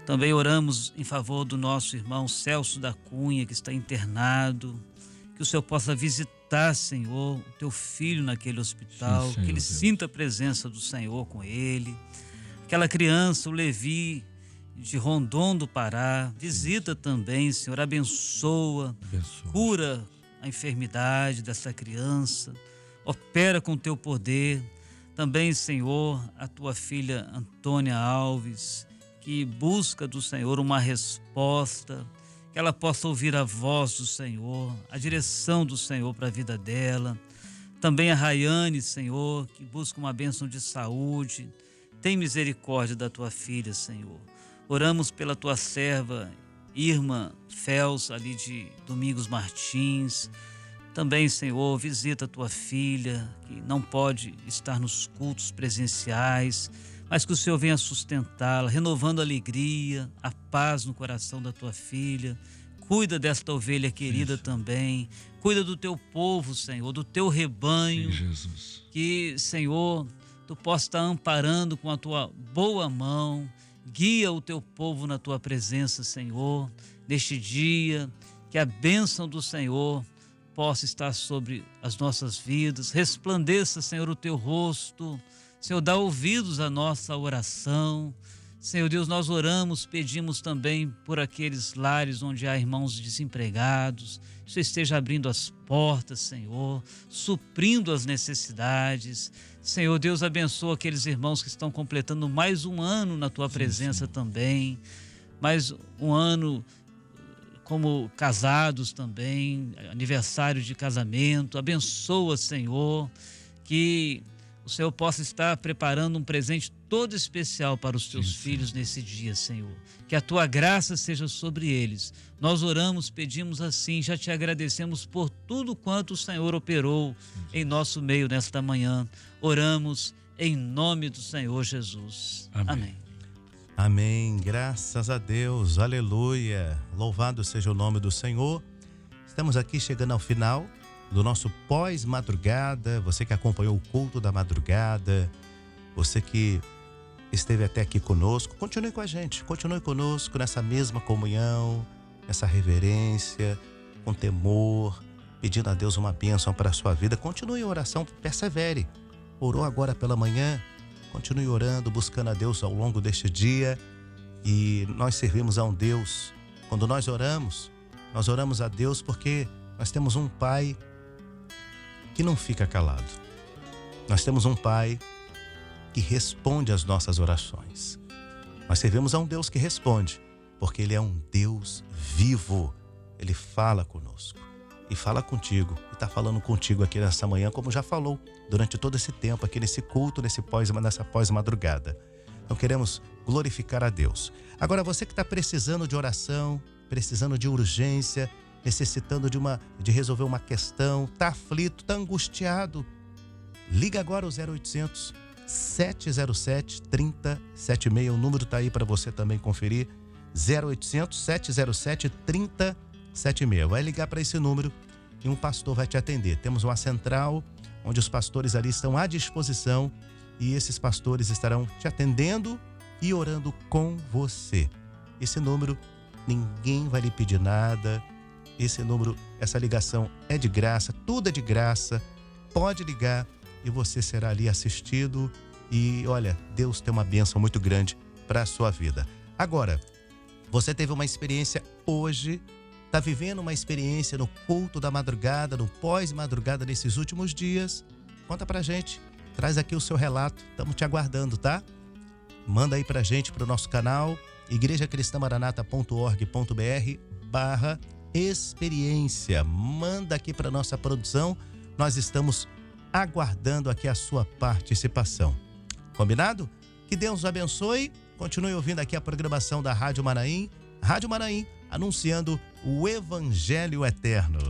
Também oramos em favor do nosso irmão Celso da Cunha, que está internado, que o Senhor possa visitar, Senhor, o teu filho naquele hospital, Senhor, que ele sinta a presença do Senhor com ele. Aquela criança, o Levi, de Rondon do Pará, visita também, Senhor, abençoa, cura a enfermidade dessa criança, opera com o teu poder. Também, Senhor, a tua filha Antônia Alves, que busca do Senhor uma resposta, que ela possa ouvir a voz do Senhor, a direção do Senhor para a vida dela. Também a Rayane, Senhor, que busca uma bênção de saúde. Tem misericórdia da tua filha, Senhor. Oramos pela tua serva, Irmã Fels, ali de Domingos Martins. Também, Senhor, visita a tua filha, que não pode estar nos cultos presenciais, mas que o Senhor venha sustentá-la, renovando a alegria, a paz no coração da tua filha. Cuida desta ovelha querida também. Cuida do teu povo, Senhor, do teu rebanho. Sim, Jesus. Que, Senhor, tu possa estar amparando com a tua boa mão. Guia o teu povo na tua presença, Senhor, neste dia. que a bênção do Senhor possa estar sobre as nossas vidas. Resplandeça, Senhor, o teu rosto. Senhor, dá ouvidos à nossa oração. Senhor Deus, nós oramos, pedimos também por aqueles lares onde há irmãos desempregados. Que o Senhor esteja abrindo as portas, Senhor, suprindo as necessidades. Senhor Deus, abençoa aqueles irmãos que estão completando mais um ano na tua presença também. Mais um ano como casados também, aniversário de casamento. Abençoa, Senhor, que o Senhor possa estar preparando um presente todo especial para os teus filhos nesse dia, Senhor. Que a tua graça seja sobre eles. Nós oramos, pedimos assim, já te agradecemos por tudo quanto o Senhor operou em nosso meio nesta manhã. Oramos em nome do Senhor Jesus. Amém.
Amém, graças a Deus, aleluia, louvado seja o nome do Senhor. Estamos aqui chegando ao final do nosso pós-madrugada, você que acompanhou o culto da madrugada, você que esteve até aqui conosco, continue com a gente, continue conosco nessa mesma comunhão, nessa reverência, com temor, pedindo a Deus uma bênção para a sua vida. Continue em oração, persevere. Orou agora pela manhã, continue orando, buscando a Deus ao longo deste dia. E nós servimos a um Deus. Quando nós oramos a Deus porque nós temos um Pai que não fica calado. Nós temos um Pai que responde às nossas orações. Nós servimos a um Deus que responde, porque Ele é um Deus vivo. Ele fala conosco e fala contigo. E está falando contigo aqui nessa manhã, como já falou durante todo esse tempo, aqui nesse culto, nessa pós-madrugada. Então queremos glorificar a Deus. Agora, você que está precisando de oração, precisando de urgência, necessitando de resolver uma questão, está aflito, está angustiado, liga agora o 0800 707 3076. O número está aí para você também conferir. 0800 707 3076. Vai ligar para esse número e um pastor vai te atender. Temos uma central onde os pastores ali estão à disposição e esses pastores estarão te atendendo e orando com você. Esse número, ninguém vai lhe pedir nada. Esse número, essa ligação é de graça, tudo é de graça. Pode ligar e você será ali assistido. E olha, Deus tem uma bênção muito grande para a sua vida. Agora, você teve uma experiência hoje, está vivendo uma experiência no culto da madrugada, no pós-madrugada nesses últimos dias. Conta pra gente, traz aqui o seu relato, estamos te aguardando, tá? Manda aí pra gente, pro nosso canal, igrejacristamaranata.org.br/experiência. Manda aqui pra nossa produção, nós estamos aguardando aqui a sua participação. Combinado? Que Deus o abençoe. Continue ouvindo aqui a programação da Rádio Manaim. Rádio Manaim, anunciando o Evangelho Eterno.